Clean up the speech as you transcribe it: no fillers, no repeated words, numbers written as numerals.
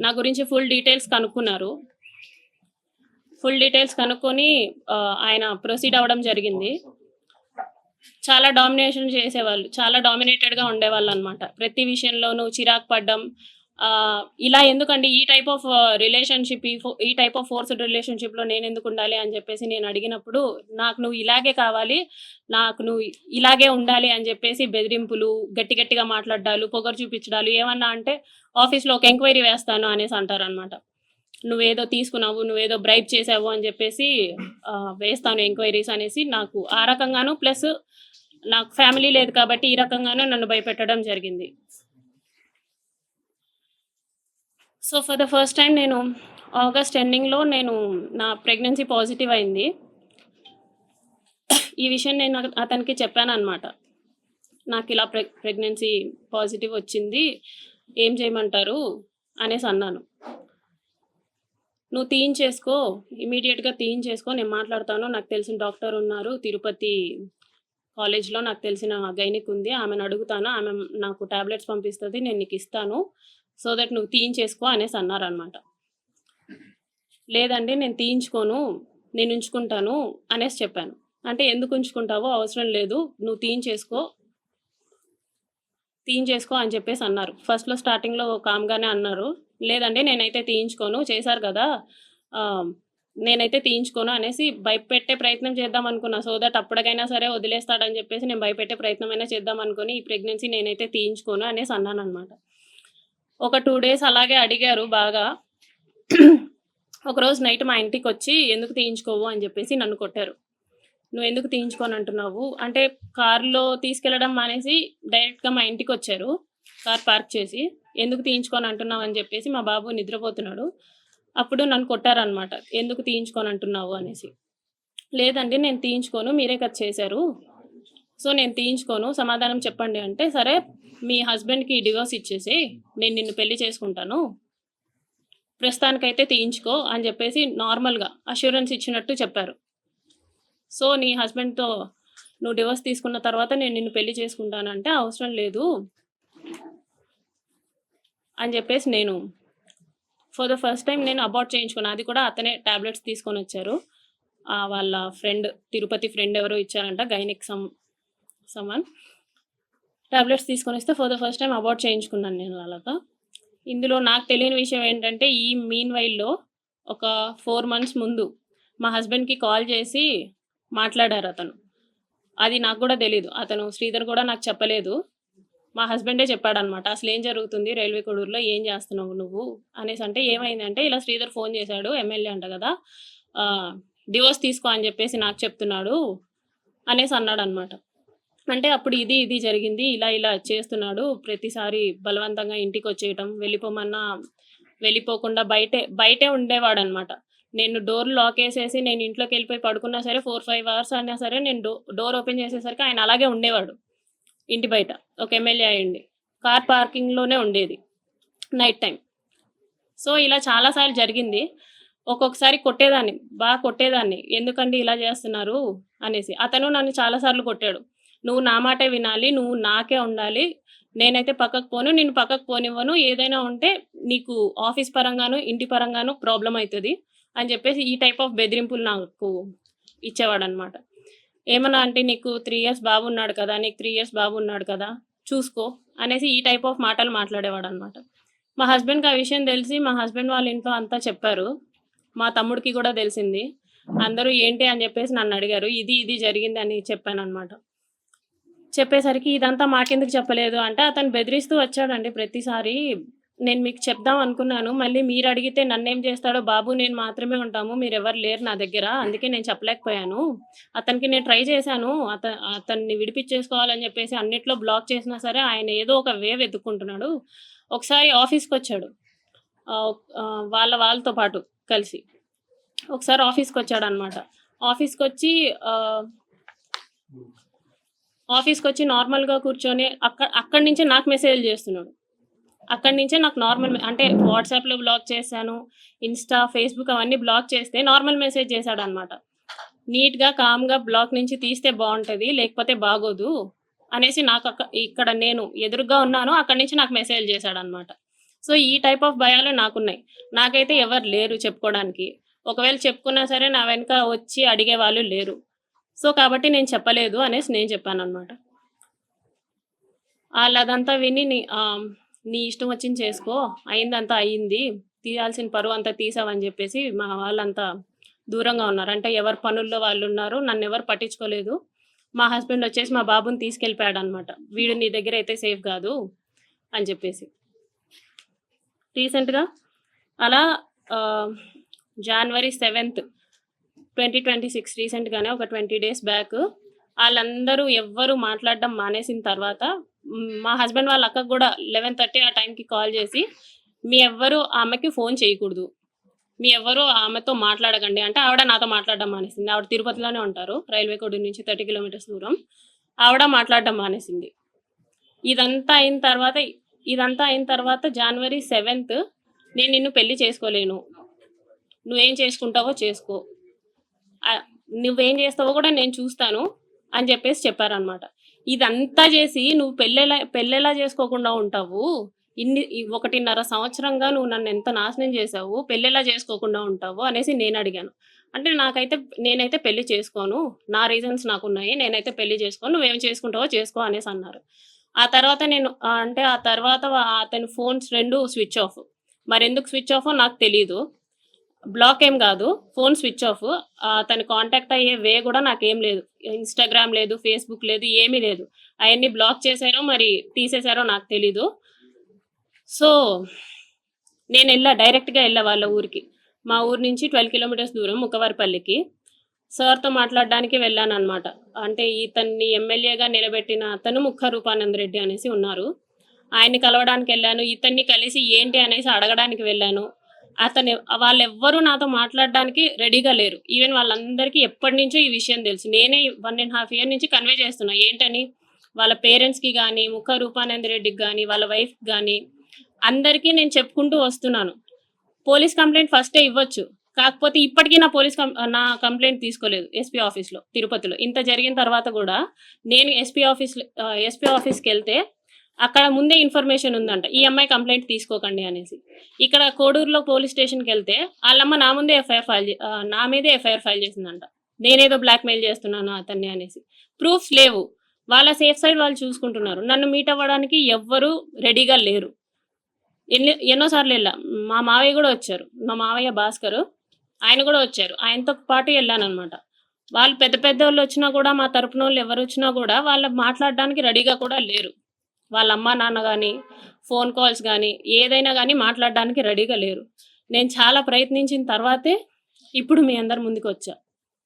నా గురించి full details కనుక్కున్నారు. ఫుల్ డీటెయిల్స్ కనుక్కొని ఆయన ప్రొసీడ్ అవ్వడం జరిగింది. చాలా డామినేషన్ చేసేవాళ్ళు. చాలా డామినేటెడ్‌గా ఉండేవాళ్ళనమాట. ప్రతి విషయంలోనూ చిరాకు పడ్డం. ఇలా ఎందుకండి ఈ టైప్ ఆఫ్ రిలేషన్‌షిప్ ఈ టైప్ ఆఫ్ ఫోర్స్డ్ రిలేషన్‌షిప్‌లో నేనెందుకుండాలి అని చెప్పేసి నేనడిగినప్పుడు, నాకు నువ్వు ఇలాగే కావాలి, నాకు నువ్వు ఇలాగే ఉండాలి అని చెప్పేసి బెదిరింపులు, గట్టి గట్టిగా మాట్లాడ్డాలు, పొగరు చూపిచ్చడాలు ఏమన్నా అంటే ఆఫీస్‌లో ఒక ఎంక్వైరీ వేస్తాను అనేసి అంటారనమాట. నువ్వేదో తీసుకున్నావు, నువ్వేదో బ్రైబ్ చేశావు అని చెప్పేసి వేస్తాను ఎంక్వైరీస్ అనేసి నాకు ఆ రకంగాను ప్లస్ నాకు ఫ్యామిలీ లేదు కాబట్టి ఈ రకంగాను నన్ను భయపెట్టడం జరిగింది. So, for the first time నేను ఆగస్ట్ ఎండింగ్‌లో నా ప్రెగ్నెన్సీ పాజిటివ్ అయింది. ఈ విషయం నేను అతనికి చెప్పాననమాట. నాకిలా ప్రెగ్నెన్సీ పాజిటివ్ వచ్చింది. ఏం చేయమంటారు అనేసి అన్నాను. నువ్వు తీయించేసుకో, ఇమ్మీడియేట్‌గా తీయించేసుకో, నేను మాట్లాడతాను. నాకు తెలిసిన డాక్టర్ ఉన్నారు. తిరుపతి కాలేజ్‌లో నాకు తెలిసిన గైనిక్ ఉంది. ఆమెను అడుగుతాను. ఆమె నాకు టాబ్లెట్స్ పంపిస్తది. నేను నీకిస్తాను. సో దట్ నువ్వు తీయించేసుకో అనేసి అన్నారనమాట. లేదండి నేను తీయించుకోను, నేను ఉంచుకుంటాను అనేసి చెప్పాను. అంటే ఎందుకు ఉంచుకుంటావో అవసరం లేదు. నువ్వు తీయించేసుకో అని చెప్పేసి అన్నారు. ఫస్ట్‌లో స్టార్టింగ్‌లో కామ్‌గానే అన్నారు. లేదండి నేనైతే తీయించుకోను. చేశారు గదా! నేనైతే తీయించుకోను అనేసి భయపెట్టే ప్రయత్నం చేద్దాం అనుకున్నా. సో దట్ అప్పటికైనా సరే వదిలేస్తాడని చెప్పేసి నేను భయపెట్టే ప్రయత్నమైనా చేద్దాం అనుకోని, ఈ ప్రెగ్నెన్సీ నేనైతే తీయించుకోను అనేసి అన్నాననమాట. ఒక 2 డేస్ అలాగే అడిగారు బాగా. ఒకరోజు నైట్ మా ఇంటికొచ్చి ఎందుకు తీయించుకోవు అని చెప్పేసి నన్ను కొట్టారు. నువ్వెందుకు తీయించుకోనంటున్నావు? అంటే కార్‌లో తీసుకెళ్లడం మానేసి డైరెక్ట్‌గా మా ఇంటికొచ్చారు. కార్ పార్క్ చేసి. ఎందుకు తీయించుకోనంటున్నావు అని చెప్పేసి మా బాబు నిద్రపోతున్నాడు. అప్పుడు నన్ను కొట్టారనమాట. ఎందుకు తీయించుకోనంటున్నావు అనేసి. లేదండి నేను తీయించుకోను. మీరే కదా చేశారు. సో నేను తీయించుకోను. సమాధానం చెప్పండి అంటే, సరే మీ హస్బెండ్‌కి డివోర్స్ ఇచ్చేసేయి. నేను నిన్ను పెళ్లి చేసుకుంటాను. ప్రస్తుతానికైతే తీయించుకో అని చెప్పేసి నార్మల్‌గా అష్యూరెన్స్ ఇచ్చినట్టు చెప్పారు. సో నీ హస్బెండ్‌తో నువ్వు డివోర్స్ తీసుకున్న తర్వాత నేను నిన్ను పెళ్లి చేసుకుంటానంటే అవసరం లేదు అని చెప్పేసి నేను ఫర్ ద ఫస్ట్ టైమ్ నేను అబార్ట్ చేయించుకున్నా. అది కూడా అతనే టాబ్లెట్స్ తీసుకొనొచ్చారు. వాళ్ళ ఫ్రెండ్ తిరుపతి ఫ్రెండ్ ఎవరో ఇచ్చారంట గైనిక్ సమ్‌వన్. టాబ్లెట్స్ తీసుకొనొస్తే for the first time abort చేయించుకున్నాను నేను అలాగా. ఇందులో నాకు తెలియని విషయం ఏంటంటే ఈ మీన్‌వైల్‌లో ఒక 4 మంత్స్ ముందు మా హస్బెండ్‌కి కాల్ చేసి మాట్లాడారతను. అది నాకు గూడా తెలీదు. అతను శ్రీధర్ గూడా నాకు చెప్పలేదు. మా హస్బెండే చెప్పాడనమాట. అసలేం జరుగుతుంది రైల్వే కోడూరులో ఏం జేస్తున్నావు నువ్వు? అనేసంటే ఏమైందంటే ఇలా శ్రీధర్ ఫోన్ చేశాడు. ఎమ్మెల్యే అంట గదా! డివోర్స్ తీసుకో అని జెప్పేసి నాకు చెప్తున్నాడు అనేసి అన్నాడనమాట. అంటే అప్పుడు ఇది జరిగింది. ఇలా చేస్తున్నాడు. ప్రతిసారి బలవంతంగా ఇంటికొచ్చేయటం, వెళ్ళిపోమన్నా వెళ్ళిపోకుండా బయటే ఉండేవాడనమాట. నేను డోర్ లాకేసేసి నేను ఇంట్లోకెళ్ళిపోయి పడుకున్నా సరే 4, 5 అవర్స్ అయినా సరే నేను డోర్ ఓపెన్ చేసేసరికి ఆయన అలాగే ఉండేవాడు. ఇంటి బయట. ఒక ఎమ్మెల్యే అయ్యుండి. కార్ పార్కింగ్‌లోనే ఉండేది. Night time. సో, ఇలా చాలా సార్లు జరిగింది. ఒక్కొక్కసారి కొట్టేదాన్ని. కొట్టేదాన్ని. ఎందుకండి ఇలా జేస్తున్నారు అనేసి. అతను నన్ను చాలా సార్లు కొట్టాడు. నువ్వు నా మాటే వినాలి. నువ్వు నాకే ఉండాలి. నేనైతే పక్కకు పోను. నిన్ను పక్కకు పోనివ్వను. ఏదైనా ఉంటే నీకు ఆఫీస్ పరంగాను, ఇంటి పరంగాను ప్రాబ్లమ్ అయితది అని జెప్పేసి ఈ టైప్ ఆఫ్ బెదిరింపులు నాకు ఇచ్చేవాడనమాట. ఏమన్నా అంటే నీకు 3 ఇయర్స్ బాబున్నాడు కదా! నీకు 3 ఇయర్స్ బాబున్నాడు కదా! చూసుకో అనేసి ఈ టైప్ ఆఫ్ మాటలు మాట్లాడేవాడనమాట. మా హస్బెండ్‌కి ఆ విషయం తెలిసి మా హస్బెండ్ వాళ్ళ ఇంట్లో అంతా చెప్పారు. మా తమ్ముడికి గూడా తెలిసింది. అందరూ ఏంటి అని జెప్పేసి నన్నడిగారు. ఇది జరిగిందని చెప్పాననమాట. చెప్పేసరికి ఇదంతా మాకెందుకు చెప్పలేదు అంటే అతను బెదిరిస్తూ వచ్చాడండి ప్రతిసారి. నేను మీకు చెప్దాం అనుకున్నాను. మళ్ళీ మీరడిగితే నన్నేం చేస్తాడో బాబు నేను మాత్రమే ఉంటాము. మీరెవరు లేరు నా దగ్గర. అందుకే నేను చెప్పలేకపోయాను. అతనికి నేను ట్రై చేశాను. అతన్ని విడిపిచ్చేసుకోవాలని చెప్పేసి అన్నిట్లో బ్లాక్ చేసినా సరే ఆయన ఏదో ఒక వే వెతుక్కుంటున్నాడు. ఒకసారి ఆఫీస్‌కొచ్చాడు. వాళ్ళతో పాటు కలిసి. ఒకసారి ఆఫీస్‌కొచ్చాడనమాట. ఆఫీస్‌కొచ్చి నార్మల్‌గా కూర్చొని అక్కడి నుంచే నాకు మెసేజ్‌లు చేస్తున్నాడు. అక్కడి నుంచే నాకు నార్మల్ అంటే వాట్సాప్‌లో బ్లాక్ చేశాను. ఇన్‌స్టా, ఫేస్‌బుక్ అవన్నీ బ్లాక్ చేస్తే నార్మల్ మెసేజ్ చేశాడనమాట. నీట్‌గా, కామ్‌గా బ్లాక్ నుంచి తీస్తే బావుంటది. లేకపోతే బాగోదు అనేసి ఇక్కడ నేను ఎదురుగ్గా ఉన్నాను. అక్కడి నుంచి నాకు మెసేజ్‌లు చేశాడనమాట. సో, ఈ టైప్ ఆఫ్ భయాలు నాకున్నాయి. నాకైతే ఎవరు లేరు చెప్పుకోడానికి. ఒకవేళ చెప్పుకున్నా సరే నా వెనక వచ్చి అడిగేవాళ్ళు లేరు. సో, కాబట్టి నేను చెప్పలేదు అనేసి నేను చెప్పాననమాట. ఆళ్ళదంతా విని నీ ఇష్టం వచ్చింది చేసుకో. అయిందంతా అయింది. తీయాల్సిన పరువంతా తీసావని జెప్పేసి మా వాళ్ళంతా దూరంగా ఉన్నారు. అంటే ఎవరి పనుల్లో వాళ్ళున్నారు. నన్నెవరు పట్టించుకోలేదు. మా హస్బెండ్ వచ్చేసి మా బాబుని తీసుకెళ్ళిపోయాడనమాట. వీడు నీ దగ్గరైతే సేఫ్ గాదు అని జెప్పేసి. రీసెంట్‌గా అలా జనవరి 7థ్ 2026 రీసెంట్‌గానే ఒక 20 డేస్ బ్యాక్ ఆళ్ళందరూ ఎవ్వరు మాట్లాడడం మానేసిన తర్వాత మా హస్బెండ్ వాళ్ళ అక్కకి గూడా 11:30 ఆ టైంకి కాల్ చేసి, "మీ ఎవ్వరు ఆమెకి ఫోను చేయకూడదు. మీ ఎవ్వరు ఆమెతో మాట్లాడకండి" అంటే ఆవిడ నాతో మాట్లాడడం మానేసింది. ఆవిడ తిరుపతిలోనే ఉంటారు. రైల్వే కోడ్ నుంచి 30 కిలోమీటర్స్ దూరం. ఆవిడ మాట్లాడడం మానేసింది. ఇదంతా అయిన తర్వాత జనవరి 7థ్ నేను నిన్ను పెళ్లి చేసుకోలేను. నువ్వేం చేసుకుంటావో చేసుకో. నువ్వేం చేస్తావో కూడా నేను చూస్తాను అని చెప్పేసి చెప్పారనమాట. ఇదంతా చేసి నువ్వు పెళ్ళెలా చేసుకోకుండా ఉంటావు? 1.5 సంవత్సరంగా నువ్వు నన్నెంత నాశనం చేశావు. పెళ్ళెలా చేసుకోకుండా ఉంటావు అనేసి నేనడిగాను. అంటే నేనైతే పెళ్లి చేసుకోను. నా రీజన్స్ నాకున్నాయి. నేనైతే పెళ్లి చేసుకోను. నువ్వేం చేసుకుంటావో చేసుకో అనేసి అన్నారు. ఆ తర్వాత అతని ఫోన్స్ 2 స్విచ్ ఆఫ్. మరెందుకు స్విచ్ ఆఫో నాకు తెలీదు. బ్లాక్ ఏం గాదు. Phone switch off. తను కాంటాక్ట్ అయ్యే వే గూడా నాకేం లేదు. ఇన్‌స్టాగ్రామ్ లేదు, ఫేస్‌బుక్ లేదు, ఏమీ లేదు. అయన్నీ బ్లాక్ చేశారో మరి తీసేశారో నాకు తెలీదు. సో, డైరెక్ట్‌గా ఎళ్ళా వాళ్ళ ఊరికి. మా ఊరు నుంచి 12 కిలోమీటర్స్ దూరం ముక్కవారిపల్లికి. సార్‌తో మాట్లాడడానికి వెళ్ళాననమాట. అంటే ఇతన్ని ఎమ్మెల్యేగా నిలబెట్టిన అతను ముక్క రూపానంద్ రెడ్డి అనేసి ఉన్నారు. ఆయన్ని కలవడానికెళ్ళాను. ఇతన్ని కలిసి ఏంటి అనేసి అడగడానికి వెళ్ళాను. వాళ్ళెవ్వరూ నాతో మాట్లాడడానికి రెడీగా లేరు. ఈవెన్ వాళ్ళందరికీ ఎప్పటినుంచో ఈ విషయం తెలుసు. నేనే 1.5 ఇయర్ నుంచి కన్వే చేస్తున్నా. ఏంటని వాళ్ళ పేరెంట్స్‌కి గానీ, ముక్క రూపానంద్ రెడ్డికి గానీ, వాళ్ళ వైఫ్‌కి గానీ అందరికీ నేను చెప్పుకుంటూ వస్తున్నాను. పోలీస్ కంప్లెయింట్ ఫస్టే ఇవ్వచ్చు. కాకపోతే ఇప్పటికి నా కంప్లెయింట్ తీసుకోలేదు ఎస్పీ ఆఫీస్‌లో తిరుపతిలో. ఇంత జరిగిన తర్వాత గూడా నేను ఎస్పీ ఆఫీస్‌కెళ్తే అక్కడ ముందే ఇన్ఫర్మేషన్ ఉందంట. ఈ అమ్మాయి కంప్లెయింట్ తీసుకోకండి అనేసి. ఇక్కడ కోడూరులో పోలీస్ స్టేషన్‌కెళ్తే ఆళ్ళమ్మ నా మీదే ఎఫ్ఐఆర్ ఫైల్ చేసిందంట. నేనేదో బ్లాక్‌మెయిల్ చేస్తున్నాను అతన్ని అనేసి. ప్రూఫ్స్ లేవు. వాళ్ళ సేఫ్ సైడ్ వాళ్ళు చూసుకుంటున్నారు. నన్ను మీట్ అవ్వడానికి ఎవ్వరు రెడీగా లేరు. ఎన్నో సార్లు ఎళ్ళా. మా మావయ్య గూడా వచ్చారు. మా మావయ్య భాస్కరు. ఆయన గూడా వచ్చారు. ఆయనతో పాటు ఎళ్ళాననమాట. వాళ్ళు పెద్దోళ్ళొచ్చినా గూడా మా తరపునోళ్ళు ఎవరొచ్చినా గూడా వాళ్ళు మాట్లాడడానికి రెడీగా కూడా లేరు. వాళ్ళ అమ్మా, నాన్న గానీ, ఫోన్ కాల్స్ గానీ, ఏదైనా గానీ మాట్లాడడానికి రెడీగా లేరు. నేను చాలా ప్రయత్నించిన తర్వాతే ఇప్పుడు మీ అందరి ముందుకొచ్చా.